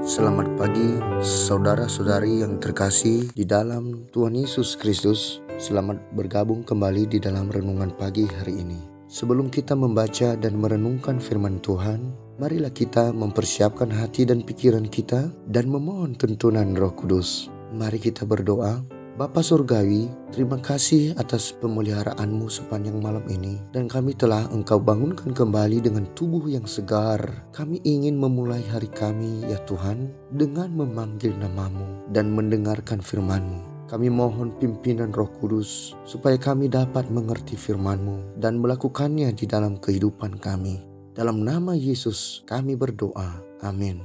Selamat pagi saudara-saudari yang terkasih di dalam Tuhan Yesus Kristus. Selamat bergabung kembali di dalam renungan pagi hari ini. Sebelum kita membaca dan merenungkan firman Tuhan, marilah kita mempersiapkan hati dan pikiran kita dan memohon tuntunan Roh Kudus. Mari kita berdoa. Bapa Surgawi, terima kasih atas pemeliharaanmu sepanjang malam ini. Dan kami telah Engkau bangunkan kembali dengan tubuh yang segar. Kami ingin memulai hari kami, ya Tuhan, dengan memanggil namamu dan mendengarkan firman-Mu. Kami mohon pimpinan Roh Kudus, supaya kami dapat mengerti firman-Mu dan melakukannya di dalam kehidupan kami. Dalam nama Yesus kami berdoa. Amin.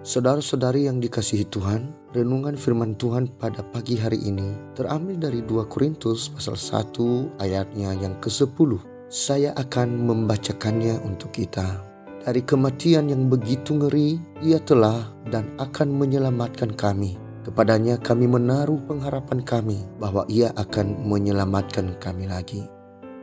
Saudara-saudari yang dikasihi Tuhan, renungan firman Tuhan pada pagi hari ini terambil dari 2 Korintus pasal 1 ayatnya yang ke-10. Saya akan membacakannya untuk kita. Dari kematian yang begitu ngeri, Ia telah dan akan menyelamatkan kami. Kepadanya kami menaruh pengharapan kami bahwa Ia akan menyelamatkan kami lagi.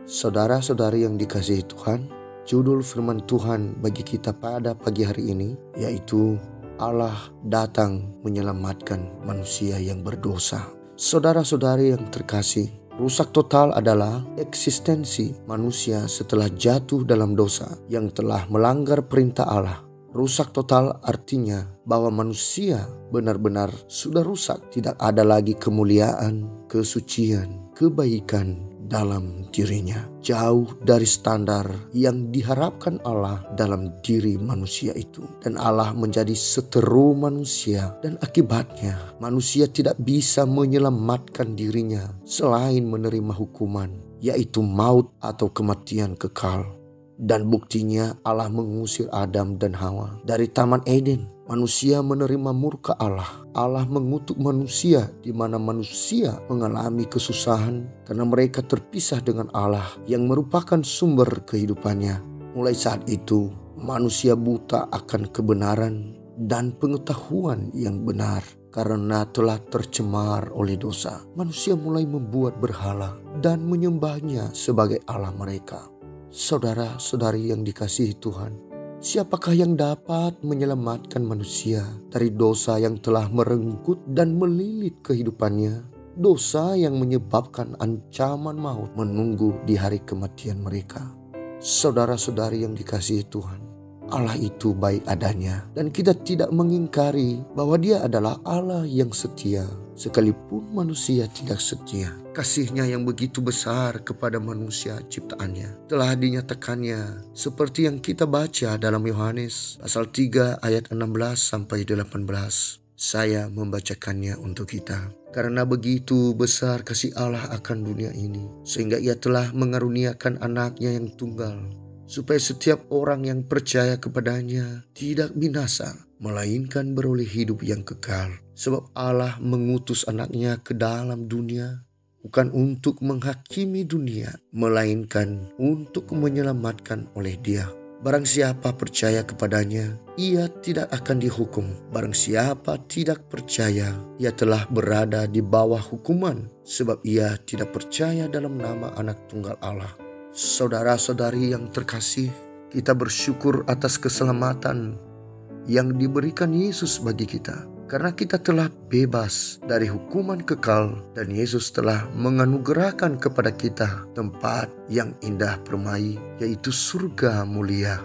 Saudara-saudari yang dikasihi Tuhan, judul firman Tuhan bagi kita pada pagi hari ini yaitu Allah datang menyelamatkan manusia yang berdosa. Saudara-saudari yang terkasih, rusak total adalah eksistensi manusia setelah jatuh dalam dosa yang telah melanggar perintah Allah. Rusak total artinya bahwa manusia benar-benar sudah rusak. Tidak ada lagi kemuliaan, kesucian, kebaikan dalam dirinya. Jauh dari standar yang diharapkan Allah dalam diri manusia itu. Dan Allah menjadi seteru manusia. Dan akibatnya manusia tidak bisa menyelamatkan dirinya selain menerima hukuman, yaitu maut atau kematian kekal. Dan buktinya Allah mengusir Adam dan Hawa dari Taman Eden. Manusia menerima murka Allah. Allah mengutuk manusia di mana manusia mengalami kesusahan karena mereka terpisah dengan Allah yang merupakan sumber kehidupannya. Mulai saat itu, manusia buta akan kebenaran dan pengetahuan yang benar karena telah tercemar oleh dosa. Manusia mulai membuat berhala dan menyembahnya sebagai Allah mereka. Saudara-saudari yang dikasihi Tuhan, siapakah yang dapat menyelamatkan manusia dari dosa yang telah merenggut dan melilit kehidupannya? Dosa yang menyebabkan ancaman maut menunggu di hari kematian mereka. Saudara-saudari yang dikasihi Tuhan, Allah itu baik adanya dan kita tidak mengingkari bahwa Dia adalah Allah yang setia. Sekalipun manusia tidak setia, kasih-Nya yang begitu besar kepada manusia ciptaannya telah dinyatakannya seperti yang kita baca dalam Yohanes pasal 3 ayat 16 sampai 18. Saya membacakannya untuk kita. Karena begitu besar kasih Allah akan dunia ini, sehingga Ia telah mengaruniakan anaknya yang tunggal, supaya setiap orang yang percaya kepadanya tidak binasa, melainkan beroleh hidup yang kekal. Sebab Allah mengutus anaknya ke dalam dunia, bukan untuk menghakimi dunia, melainkan untuk menyelamatkan oleh Dia. Barang siapa percaya kepadanya, ia tidak akan dihukum. Barang siapa tidak percaya, ia telah berada di bawah hukuman, sebab ia tidak percaya dalam nama Anak Tunggal Allah. Saudara-saudari yang terkasih, kita bersyukur atas keselamatan yang diberikan Yesus bagi kita. Karena kita telah bebas dari hukuman kekal dan Yesus telah menganugerahkan kepada kita tempat yang indah permai, yaitu surga mulia.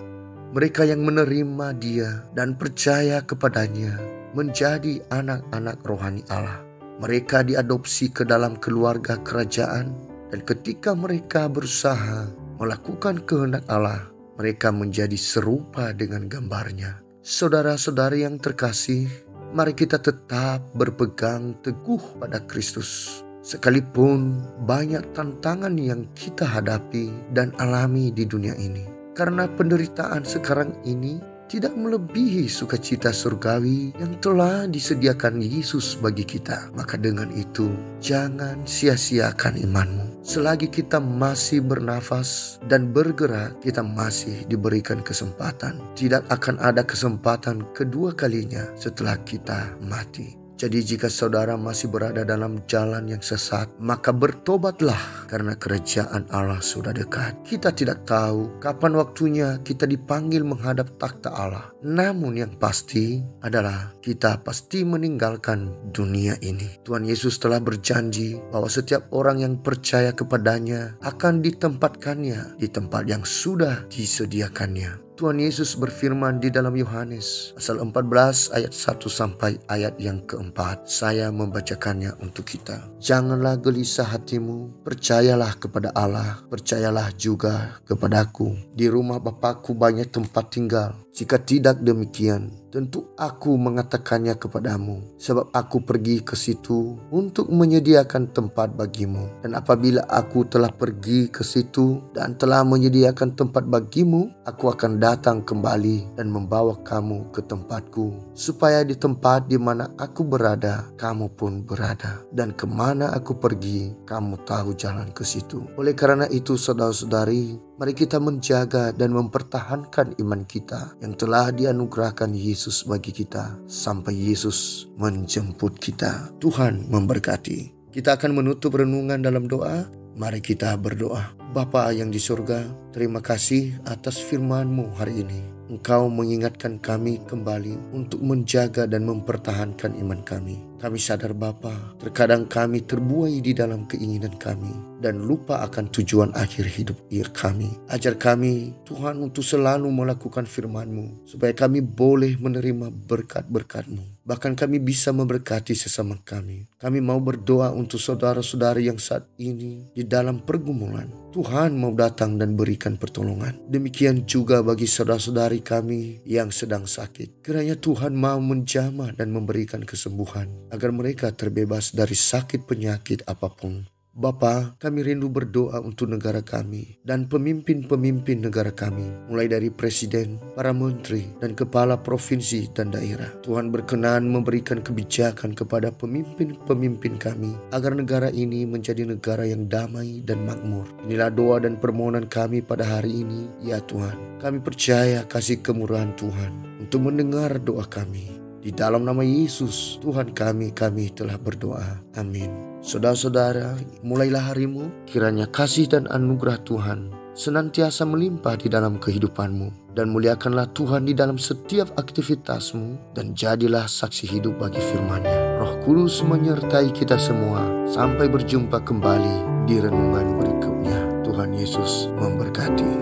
Mereka yang menerima Dia dan percaya kepadanya menjadi anak-anak rohani Allah. Mereka diadopsi ke dalam keluarga kerajaan. Dan ketika mereka berusaha melakukan kehendak Allah, mereka menjadi serupa dengan gambarnya. Saudara-saudari yang terkasih, mari kita tetap berpegang teguh pada Kristus. Sekalipun banyak tantangan yang kita hadapi dan alami di dunia ini. Karena penderitaan sekarang ini tidak melebihi sukacita surgawi yang telah disediakan Yesus bagi kita. Maka dengan itu, jangan sia-siakan imanmu. Selagi kita masih bernafas dan bergerak, kita masih diberikan kesempatan. Tidak akan ada kesempatan kedua kalinya setelah kita mati. Jadi jika saudara masih berada dalam jalan yang sesat, maka bertobatlah karena kerajaan Allah sudah dekat. Kita tidak tahu kapan waktunya kita dipanggil menghadap takhta Allah. Namun yang pasti adalah kita pasti meninggalkan dunia ini. Tuhan Yesus telah berjanji bahwa setiap orang yang percaya kepadanya akan ditempatkannya di tempat yang sudah disediakannya. Tuhan Yesus berfirman di dalam Yohanes pasal 14 ayat 1 sampai ayat yang keempat. Saya membacakannya untuk kita. Janganlah gelisah hatimu, percayalah kepada Allah, percayalah juga kepadaku. Di rumah Bapakku banyak tempat tinggal. Jika tidak demikian, tentu aku mengatakannya kepadamu, sebab aku pergi ke situ untuk menyediakan tempat bagimu. Dan apabila aku telah pergi ke situ dan telah menyediakan tempat bagimu, aku akan datang kembali dan membawa kamu ke tempatku, supaya di tempat di mana aku berada, kamu pun berada. Dan kemana aku pergi, kamu tahu jalan ke situ. Oleh karena itu, saudara-saudari, mari kita menjaga dan mempertahankan iman kita yang telah dianugerahkan Yesus bagi kita sampai Yesus menjemput kita. Tuhan memberkati. Kita akan menutup renungan dalam doa. Mari kita berdoa. Bapa yang di surga, terima kasih atas firman-Mu hari ini. Engkau mengingatkan kami kembali untuk menjaga dan mempertahankan iman kami. Kami sadar Bapa, terkadang kami terbuai di dalam keinginan kami dan lupa akan tujuan akhir hidup kami. Ajar kami Tuhan untuk selalu melakukan firman-Mu, supaya kami boleh menerima berkat-berkat-Mu. Bahkan kami bisa memberkati sesama kami. Kami mau berdoa untuk saudara-saudari yang saat ini di dalam pergumulan. Tuhan mau datang dan berikan pertolongan. Demikian juga bagi saudara-saudari kami yang sedang sakit. Kiranya Tuhan mau menjamah dan memberikan kesembuhan, agar mereka terbebas dari sakit penyakit apapun. Bapa, kami rindu berdoa untuk negara kami dan pemimpin-pemimpin negara kami, mulai dari presiden, para menteri, dan kepala provinsi dan daerah. Tuhan berkenan memberikan kebijakan kepada pemimpin-pemimpin kami, agar negara ini menjadi negara yang damai dan makmur. Inilah doa dan permohonan kami pada hari ini, ya Tuhan. Kami percaya kasih kemurahan Tuhan untuk mendengar doa kami. Di dalam nama Yesus, Tuhan kami telah berdoa. Amin. Saudara-saudara, mulailah harimu, kiranya kasih dan anugerah Tuhan senantiasa melimpah di dalam kehidupanmu. Dan muliakanlah Tuhan di dalam setiap aktivitasmu, dan jadilah saksi hidup bagi firman-Nya. Roh Kudus menyertai kita semua. Sampai berjumpa kembali di renungan berikutnya. Tuhan Yesus memberkati.